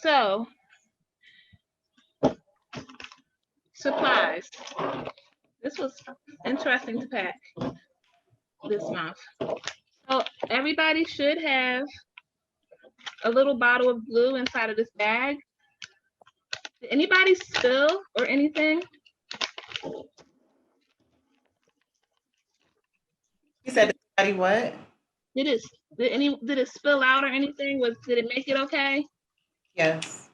So, supplies. This was interesting to pack this month. So everybody should have a little bottle of glue inside of this bag. Did anybody spill or anything? You said anybody what? Did it spill out or anything? Did it make it okay? Yes.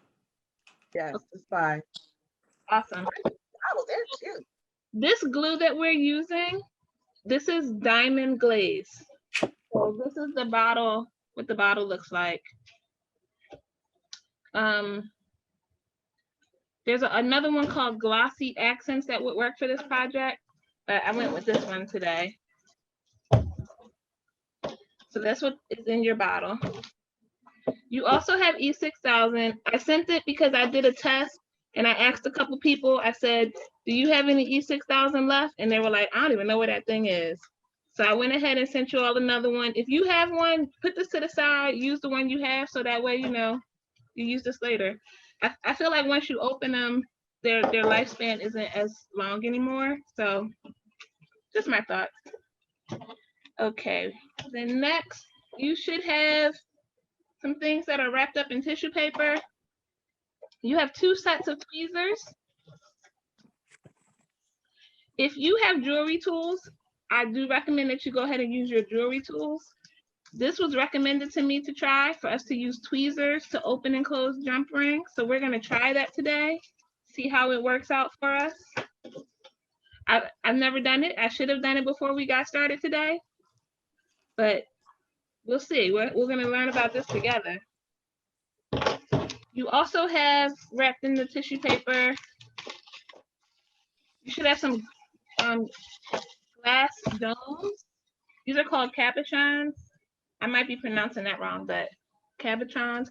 Yes, it's fine. Awesome. Oh, there too. This glue that we're using, this is diamond glaze. So this is the bottle, what the bottle looks like. There's another one called Glossy Accents that would work for this project, but I went with this one today. So that's what is in your bottle. You also have E6000. I sent it because I did a test and I asked a couple people, I said, do you have any E6000 left? And they were like, I don't even know where that thing is. So I went ahead and sent you all another one. If you have one, put this to the side, use the one you have so that way, you know, you use this later. I feel like once you open them, their lifespan isn't as long anymore. So just my thoughts. Okay, then next, you should have some things that are wrapped up in tissue paper. You have 2 sets of tweezers. If you have jewelry tools, I do recommend that you go ahead and use your jewelry tools. This was recommended to me to try for us to use tweezers to open and close jump rings. So we're gonna try that today, see how it works out for us. I've never done it. I should have done it before we got started today, but we'll see. We're gonna learn about this together. You also have wrapped in the tissue paper, you should have some glass domes. These are called cabachons. I might be pronouncing that wrong, but cabachons.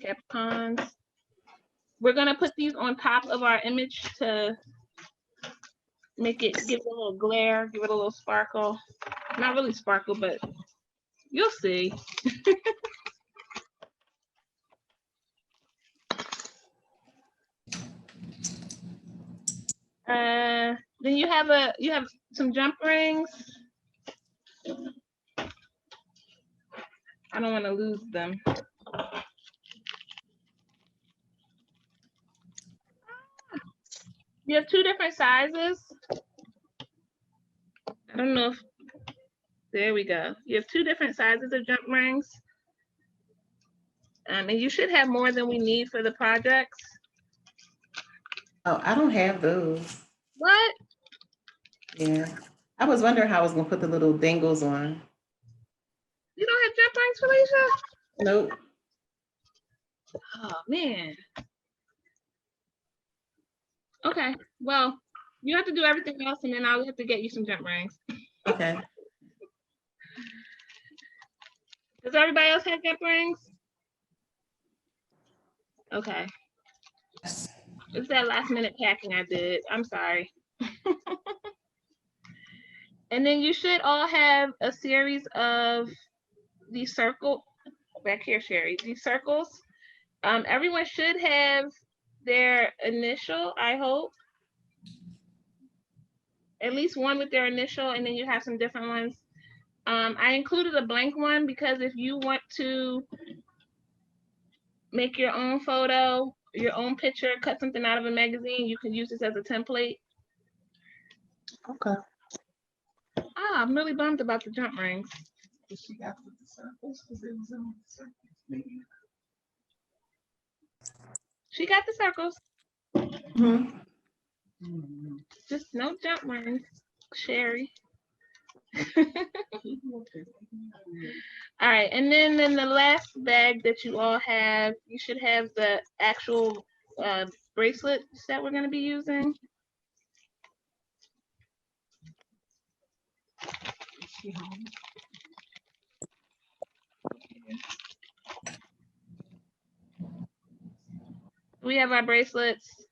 We're gonna put these on top of our image to make it, give it a little glare, give it a little sparkle. Not really sparkle, but you'll see. Then you have some jump rings. I don't want to lose them. You have 2 different sizes. I don't know if, there we go. You have 2 different sizes of jump rings. And you should have more than we need for the projects. Oh, I don't have those. What? Yeah. I was wondering how I was gonna put the little dangles on. You don't have jump rings, Felicia? Nope. Oh man. Okay, well, you have to do everything else and then I'll have to get you some jump rings. Okay. Does everybody else have jump rings? Okay. It's that last minute packing I did. I'm sorry. And then you should all have a series of these circle, back here, Sherry, these circles. Everyone should have their initial, I hope. At least one with their initial, and then you have some different ones. I included a blank one because if you want to make your own photo, your own picture, cut something out of a magazine, you can use this as a template. Okay. I'm really bummed about the jump rings. She got the circles because it was in the circles. Maybe. She got the circles. Mm-hmm. Just no jump rings, Sherry. All right, and then in the last bag that you all have, you should have the actual bracelets that we're going to be using. We have our bracelets.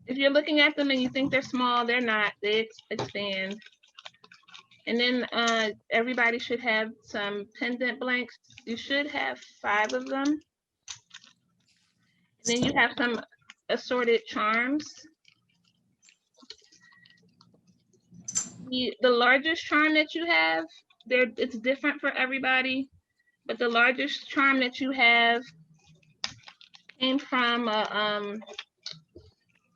If you're looking at them and you think they're small, they're not. They expand. And then everybody should have some pendant blanks. You should have 5 of them. And then you have some assorted charms. The largest charm that you have, it's different for everybody, but the largest charm that you have came from a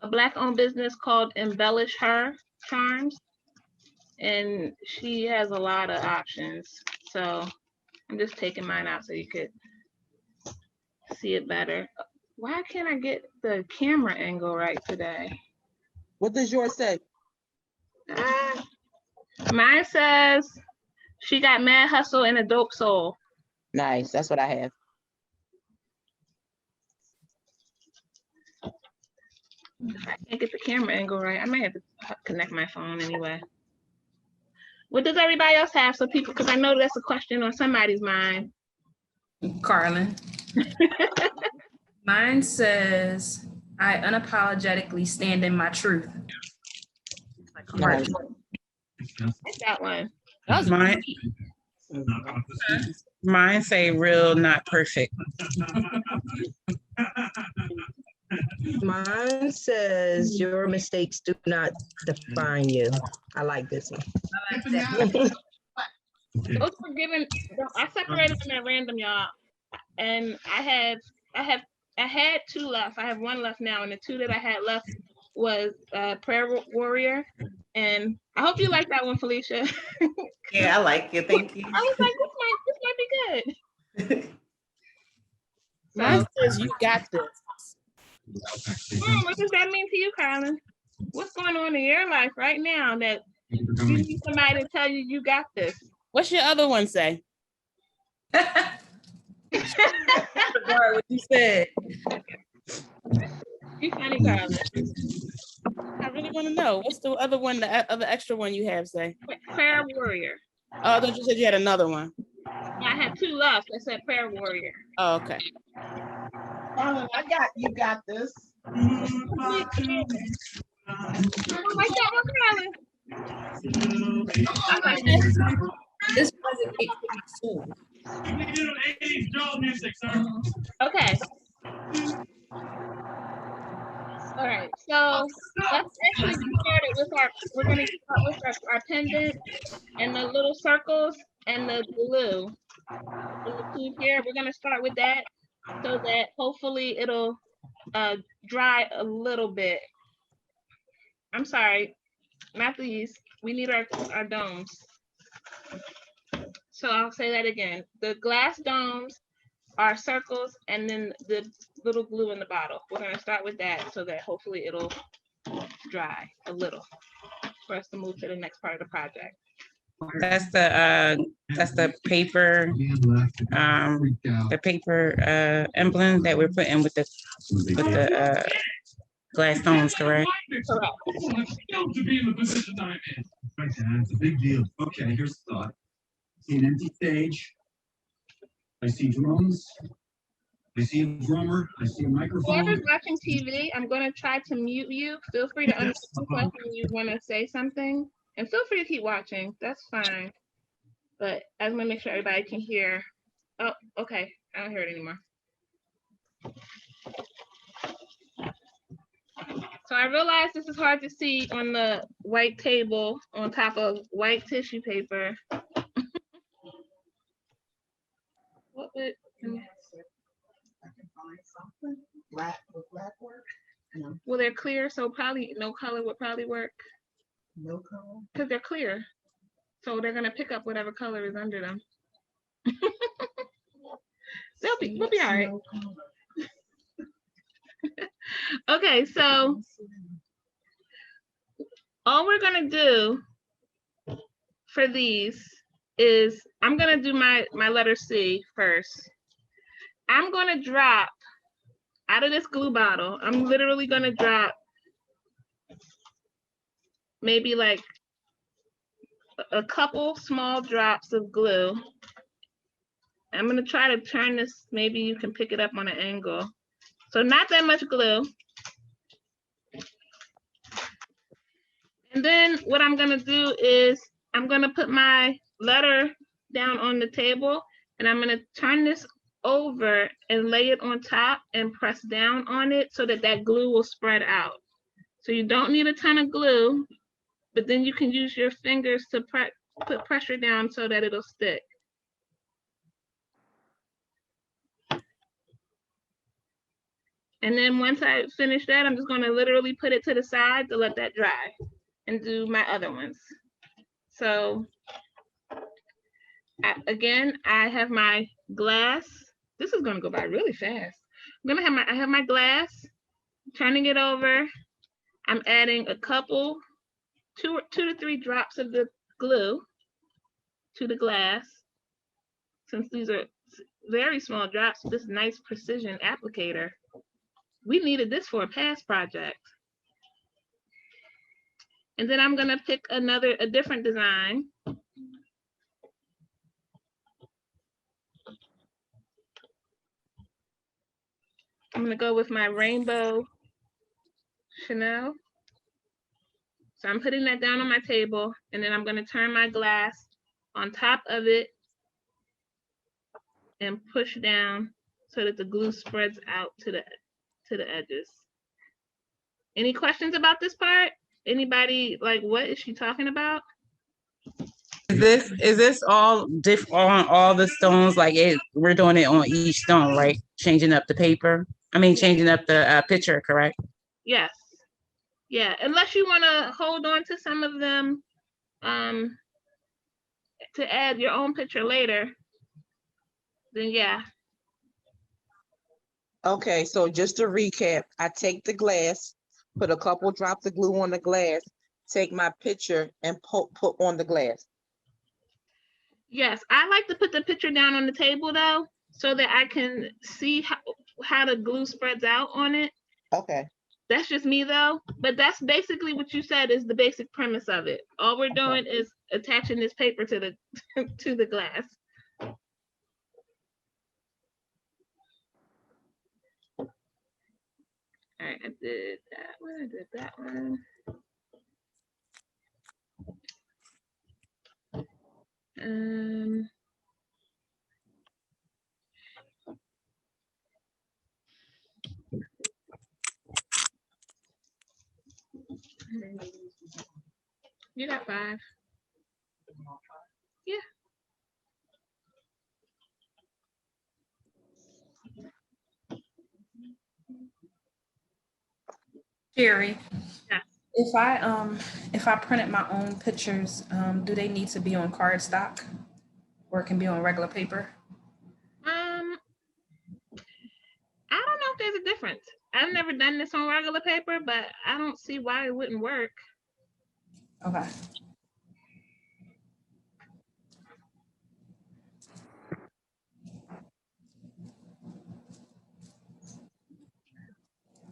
Black-owned business called Embellish Her Charms, and she has a lot of options. So I'm just taking mine out so you could see it better. Why can't I get the camera angle right today? What does yours say? Mine says she got mad hustle and a dope soul. Nice, that's what I have. If I can't get the camera angle right, I might have to connect my phone anyway. What does everybody else have? So people, because I know that's a question on somebody's mind. Carlin. Mine says, I unapologetically stand in my truth. Nice. What's that one? Mine say real, not perfect. Mine says your mistakes do not define you. I like this one. I like that. Those were given. I separated them at random, y'all. And I had 2 left. I have 1 left now, and the 2 that I had left was Prayer Warrior. And I hope you like that one, Felicia. Yeah, I like it. Thank you. I was like, this might be good. Mine says you got this. What does that mean to you, Carlin? What's going on in your life right now that you need somebody to tell you got this? What's your other one say? What you said. You funny, Carlin. I really want to know. What's the other one, the other extra one you have say? Prayer Warrior. Oh, I thought you said you had another one. I had 2 left. I said Prayer Warrior. Oh, okay. Carlin, you got this. I don't like that one, Carlin. I like this. This wasn't it for my soul. Okay. All right. So let's actually get started with we're going to start with our pendant and the little circles and the glue. And the glue here, we're going to start with that so that hopefully it'll dry a little bit. I'm sorry, not these. We need our domes. So I'll say that again. The glass domes are circles and then the little glue in the bottle. We're gonna start with that so that hopefully it'll dry a little for us to move to the next part of the project. That's the paper, emblem that we're putting with the glass stones, correct? Correct. To be in the position I'm in. Right, Dad, it's a big deal. Okay, here's the thought. See an empty stage. I see drums. I see a drummer. I see a microphone. Whoever's watching TV, I'm gonna try to mute you. Feel free to unmute yourself when you wanna say something. And feel free to keep watching, that's fine. But I just wanna make sure everybody can hear. Oh, okay, I don't hear it anymore. So I realize this is hard to see on the white table on top of white tissue paper. What would, I can find something black with black work. No, well, they're clear, so probably no color would probably work no color. because they're clear. So they're gonna pick up whatever color is under them. We'll be all right. No color. Okay, so all we're gonna do for these is I'm gonna do my letter C first. I'm gonna drop out of this glue bottle. I'm literally gonna drop maybe like a couple small drops of glue. I'm gonna try to turn this, maybe you can pick it up on an angle. So not that much glue. And then what I'm gonna do is I'm gonna put my letter down on the table and I'm gonna turn this over and lay it on top and press down on it so that that glue will spread out. So you don't need a ton of glue, but then you can use your fingers to put pressure down so that it'll stick. And then once I finish that, I'm just gonna literally put it to the side to let that dry and do my other ones. So again, I have my glass. This is gonna go by really fast. I have my glass, turning it over. I'm adding a couple, two to three drops of the glue to the glass. Since these are very small drops, this nice precision applicator. We needed this for a past project. And then I'm gonna pick a different design. I'm gonna go with my rainbow Chanel. So I'm putting that down on my table, and then I'm gonna turn my glass on top of it and push down so that the glue spreads out to the edges. Any questions about this part? Anybody like, what is she talking about? Is this all different on all the stones? Like we're doing it on each stone, right? Changing up the paper. I mean, changing up the picture, correct? Yes. Yeah, unless you want to hold on to some of them to add your own picture later, then yeah. Okay, so just to recap, I take the glass, put a couple drops of glue on the glass, take my picture and put on the glass. Yes, I like to put the picture down on the table though, so that I can see how the glue spreads out on it. Okay. That's just me though, but that's basically what you said is the basic premise of it. All we're doing is attaching this paper to the to the glass. All right, I did that one, I did that one. You got 5. Yeah. Sherry, Yeah. if I printed my own pictures, do they need to be on cardstock or it can be on regular paper? I don't know if there's a difference. I've never done this on regular paper, but I don't see why it wouldn't work. Okay.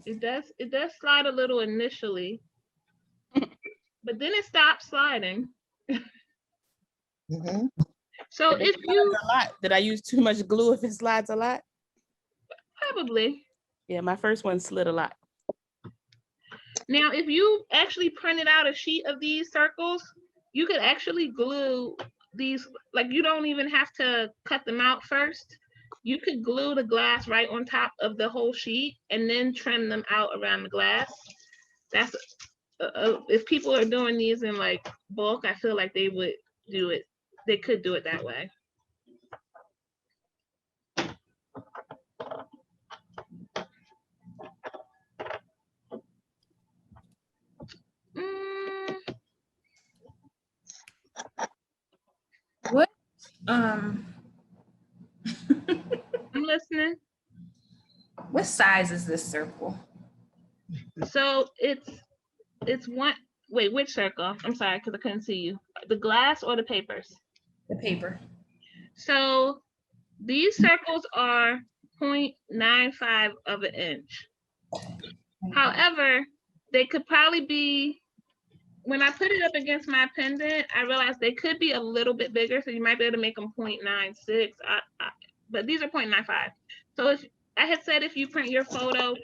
It does slide a little initially, but then it stops sliding. Mm-hmm. So if you A lot. Did I use too much glue if it slides a lot? probably. Yeah, my first one slid a lot. Now, if you actually printed out a sheet of these circles, you could actually glue these, like you don't even have to cut them out first. You could glue the glass right on top of the whole sheet and then trim them out around the glass. That's if people are doing these in like bulk, I feel like they would do it. They could do it that way. What? I'm listening. What size is this circle? So it's one. Wait, which circle? I'm sorry, because I couldn't see you. The glass or the papers? The paper. So these circles are 0.95 of an inch. However, they could probably be, when I put it up against my pendant, I realized they could be a little bit bigger. So you might be able to make them 0.96, but these are 0.95. So if I had said, if you print your photo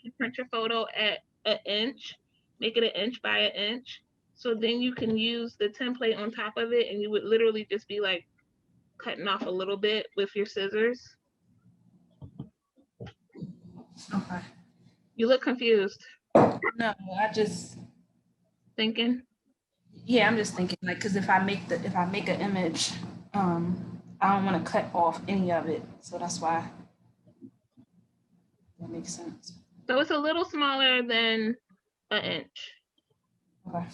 at an inch, make it an inch by an inch. So then you can use the template on top of it, and you would literally just be like cutting off a little bit with your scissors. Okay. You look confused. No, I just, Thinking? yeah, I'm just thinking like, cause if I make an image, I don't want to cut off any of it. So that's why. That makes sense. So it's a little smaller than an inch. Okay.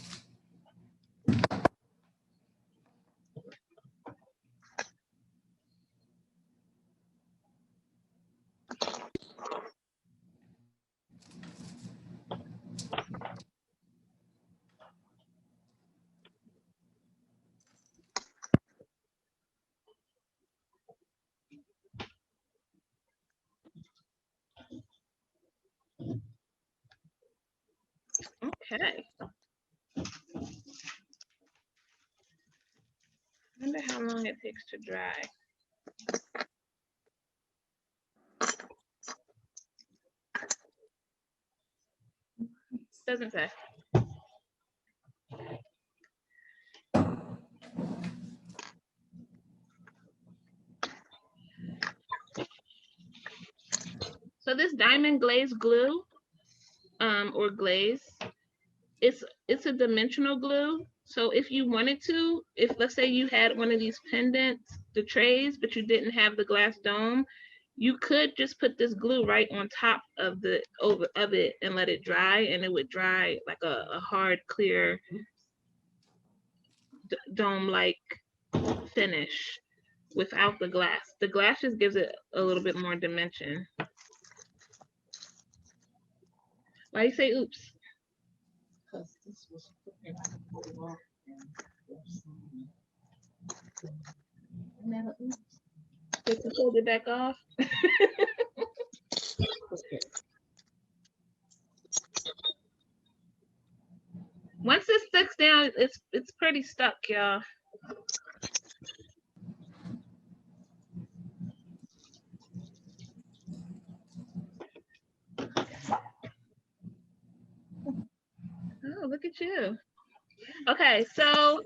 Okay. Wonder how long it takes to dry. Doesn't say. So this diamond glaze glue, or glaze, it's a dimensional glue. So if you wanted to, if let's say you had one of these pendants, the trays, but you didn't have the glass dome, you could just put this glue right on top of it and let it dry, and it would dry like a hard, clear dome-like finish without the glass. The glass just gives it a little bit more dimension. Why you say oops? Because this was prepared to pull off and there's some- Never oops. Just to hold it back off. Once it sticks down, it's pretty stuck, y'all. Oh, look at you. Okay, so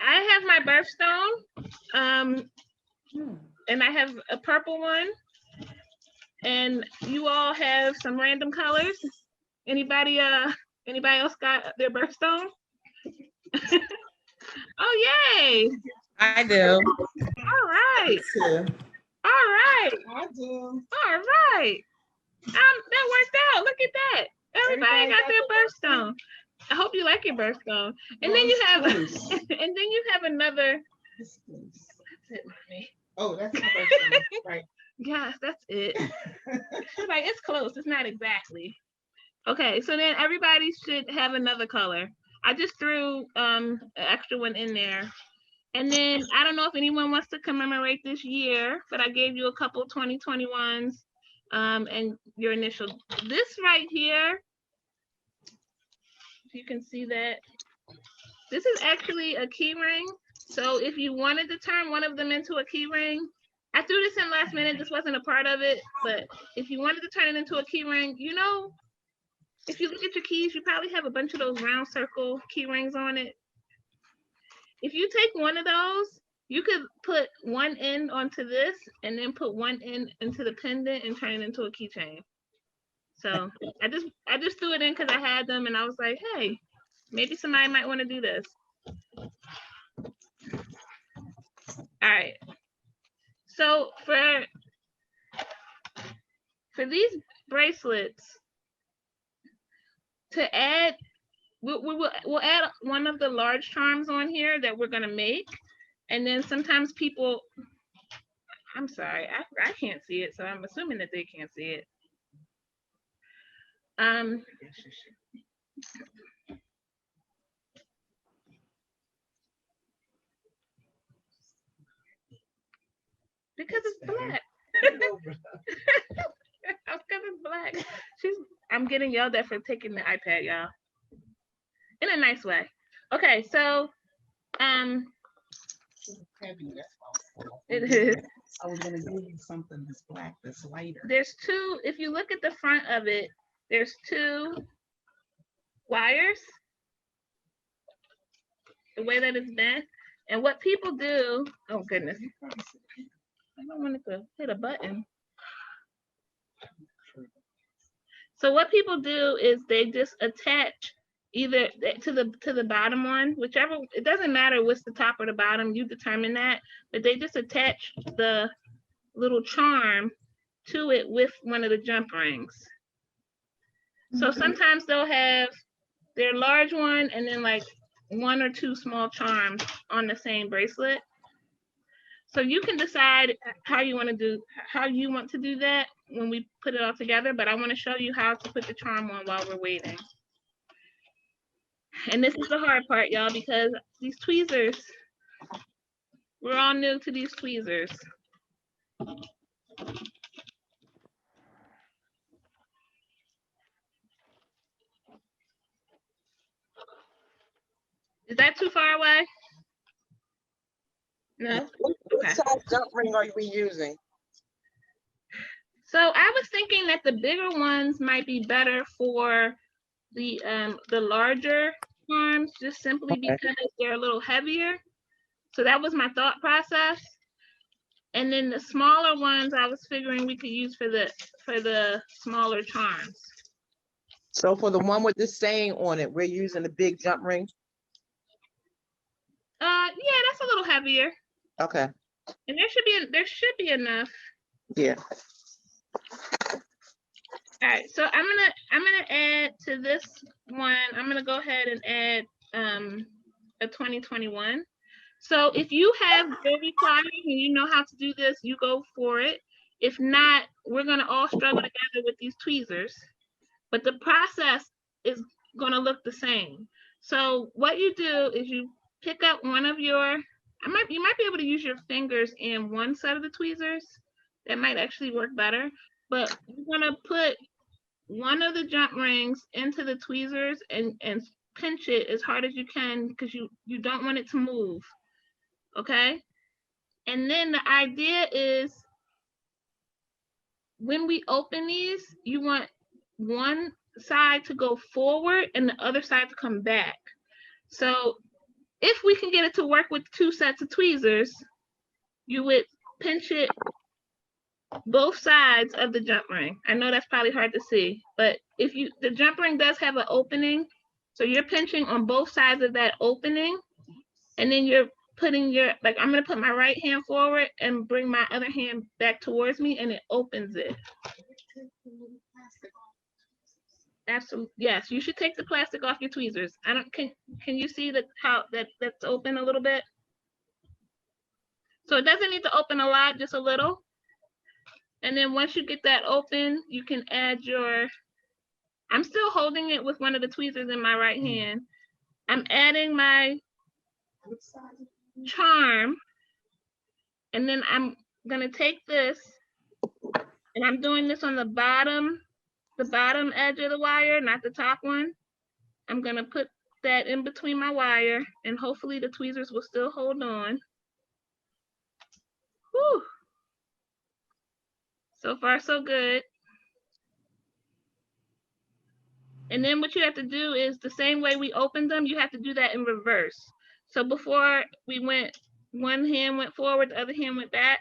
I have my birthstone, and I have a purple one, and you all have some random colors. Anybody else got their birthstone? Oh, yay! I do. All right, Too. all right, I do. all right. That worked out. Look at that. Everybody got their birthstone. I hope you like your birthstone. And then you have, and then you have another. This is- That's it, mommy. Oh, that's my birthday, right? Yes, that's it. She's like, it's close. It's not exactly. Okay, so then everybody should have another color. I just threw an extra one in there. And then I don't know if anyone wants to commemorate this year, but I gave you a couple 2021s and your initial. This right here, if you can see that, this is actually a key ring. So if you wanted to turn one of them into a key ring, I threw this in last minute, this wasn't a part of it, but if you wanted to turn it into a key ring, you know, if you look at your keys, you probably have a bunch of those round circle key rings on it. If you take one of those, you could put one end onto this and then put one end into the pendant and turn it into a keychain. So I just threw it in because I had them and I was like, hey, maybe somebody might want to do this. All right. So for these bracelets, to add, we'll add one of the large charms on here that we're gonna make, and then sometimes people, I'm sorry, I can't see it, so I'm assuming that they can't see it. Because it's black. Because it's black. I'm getting yelled at for taking the iPad, y'all. In a nice way. Okay, so Heavy, that's why it is. I was gonna give you something that's black, that's lighter. There's two, if you look at the front of it, there's two wires. the way that it's been. And what people do, oh goodness, I don't want it to hit a button. So what people do is they just attach either to the bottom one, whichever, it doesn't matter what's the top or the bottom, you determine that, but they just attach the little charm to it with one of the jump rings. So sometimes they'll have their large one and then like 1 or 2 small charms on the same bracelet. So you can decide how you want to do that when we put it all together, but I want to show you how to put the charm on while we're waiting. And this is the hard part, y'all, because these tweezers, we're all new to these tweezers. Is that too far away? No? What Okay. size jump ring are we using? So I was thinking that the bigger ones might be better for the larger charms, just simply because they're a little heavier. So that was my thought process. And then the smaller ones I was figuring we could use for the smaller charms. So for the one with the saying on it, we're using the big jump ring? Yeah, that's a little heavier. Okay, And there should be enough. yeah. All right, so I'm gonna add to this one, I'm gonna go ahead and add a 2021. So if you have jewelry pliers and you know how to do this, you go for it. If not, we're gonna all struggle together with these tweezers, but the process is gonna look the same. So what you do is you pick up one of your, you might be able to use your fingers in one set of the tweezers. That might actually work better, but you're gonna put one of the jump rings into the tweezers and pinch it as hard as you can because you don't want it to move, okay? And then the idea is when we open these, you want one side to go forward and the other side to come back. So if we can get it to work with 2 sets of tweezers, you would pinch it both sides of the jump ring. I know that's probably hard to see, but if the jump ring does have an opening, so you're pinching on both sides of that opening, and then you're putting like I'm gonna put my right hand forward and bring my other hand back towards me, and it opens it. Absolutely, yes, you should take the plastic off your tweezers. Can you see how that's open a little bit? So it doesn't need to open a lot, just a little. And then once you get that open, you can add I'm still holding it with one of the tweezers in my right hand. I'm adding my charm, and then I'm gonna take this, and I'm doing this on the bottom edge of the wire, not the top one. I'm gonna put that in between my wire, and hopefully the tweezers will still hold on. Whew. So far, so good. And then what you have to do is the same way we opened them, you have to do that in reverse. So before one hand went forward, the other hand went back.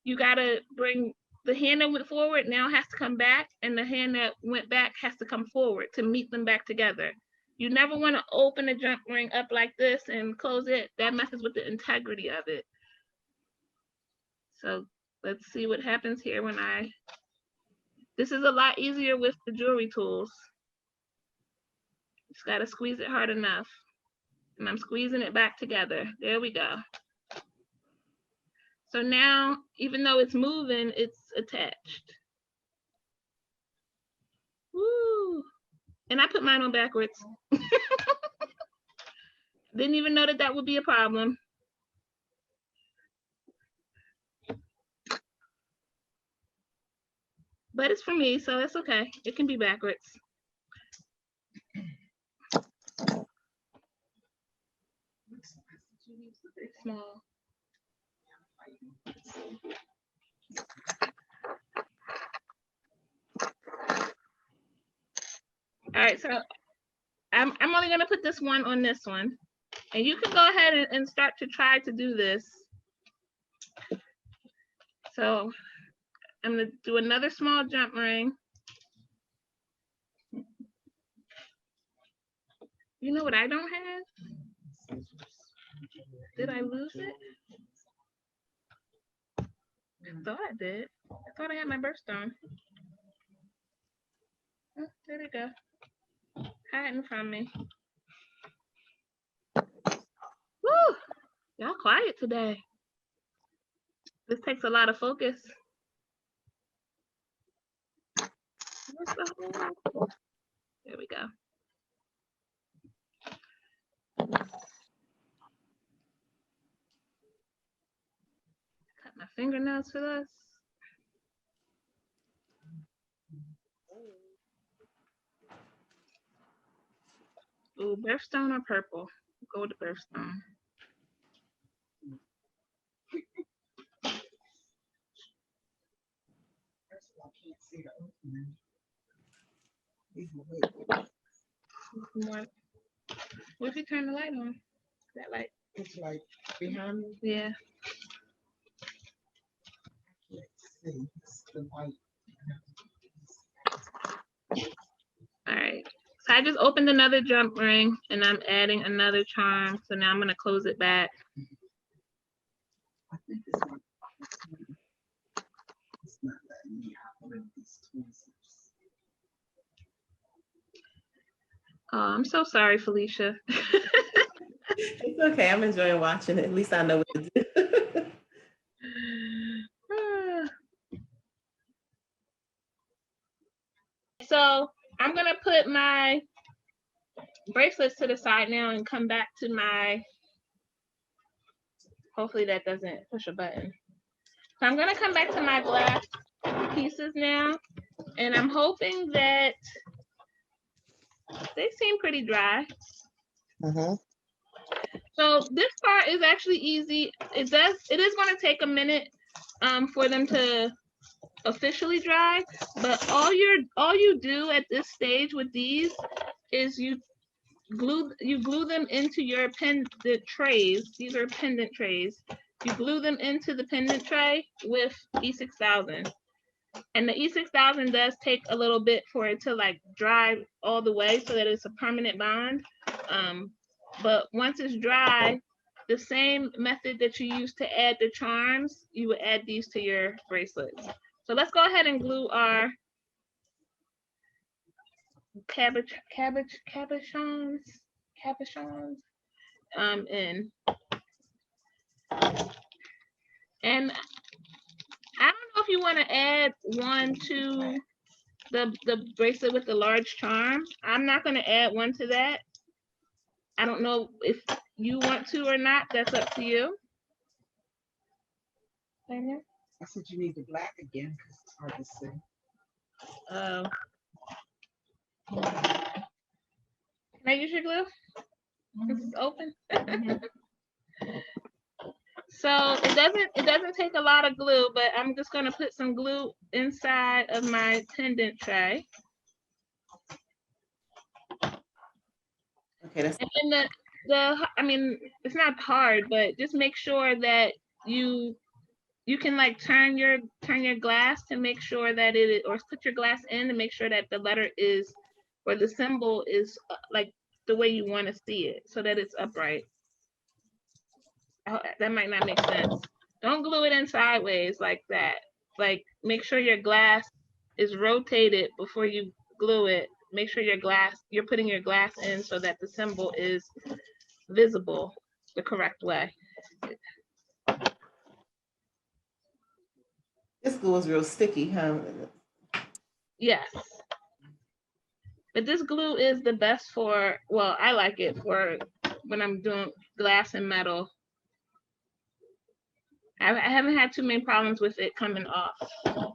You gotta bring the hand that went forward now has to come back, and the hand that went back has to come forward to meet them back together. You never wanna open a jump ring up like this and close it. That messes with the integrity of it. So let's see what happens here when this is a lot easier with the jewelry tools. Just gotta squeeze it hard enough. And I'm squeezing it back together. There we go. So now, even though it's moving, it's attached. Woo! And I put mine on backwards. Didn't even know that would be a problem. But it's for me, so it's okay. It can be backwards. Small. All right, so I'm only gonna put this one on this one. And you can go ahead and start to try to do this. So I'm gonna do another small jump ring. You know what I don't have? Did I lose it? I thought I did. I thought I had my birthstone. Oh, there we go. Hiding from me. Woo! Y'all quiet today. This takes a lot of focus. Where's the hole? There we go. Cut my fingernails for this. Ooh, birthstone or purple? Go with the birthstone. First of all, I can't see the opening. Even wait, What? What if you turn the light on? That light. it's like behind me, Yeah. I can't see. It's the white. All right. So I just opened another jump ring and I'm adding another charm. So now I'm gonna close it back. I think it's like, it's not letting me operate these tweezers. Oh, I'm so sorry, Felicia. It's okay. I'm enjoying watching it. At least I know what to do. So I'm gonna put my bracelets to the side now and come back to my, hopefully that doesn't push a button. So I'm gonna come back to my glass pieces now, and I'm hoping that they seem pretty dry. So this part is actually easy. It is gonna take a minute for them to officially dry, but all you do at this stage with these is you glue them into your pendant trays. These are pendant trays. You glue them into the pendant tray with E6000. And the E6000 does take a little bit for it to like dry all the way so that it's a permanent bond. But once it's dry, the same method that you use to add the charms, you would add these to your bracelets. So let's go ahead and glue our cabachons in. And I don't know if you want to add one to the bracelet with the large charm. I'm not going to add one to that. I don't know if you want to or not. That's up to you. I said you need the black again because it's hard to see. Can I use your glue? This is open. So it doesn't take a lot of glue, but I'm just gonna put some glue inside of my pendant tray. Okay, that's And then I mean, it's not hard, but just make sure that you can like turn your glass to make sure that or put your glass in to make sure that the letter is, or the symbol is like the way you want to see it, so that it's upright. Oh, that might not make sense. Don't glue it in sideways like that. Like make sure your glass is rotated before you glue it. Make sure you're putting your glass in so that the symbol is visible the correct way. this glue is real sticky, huh? Yes. But this glue is the best for, well, I like it for when I'm doing glass and metal. I haven't had too many problems with it coming off.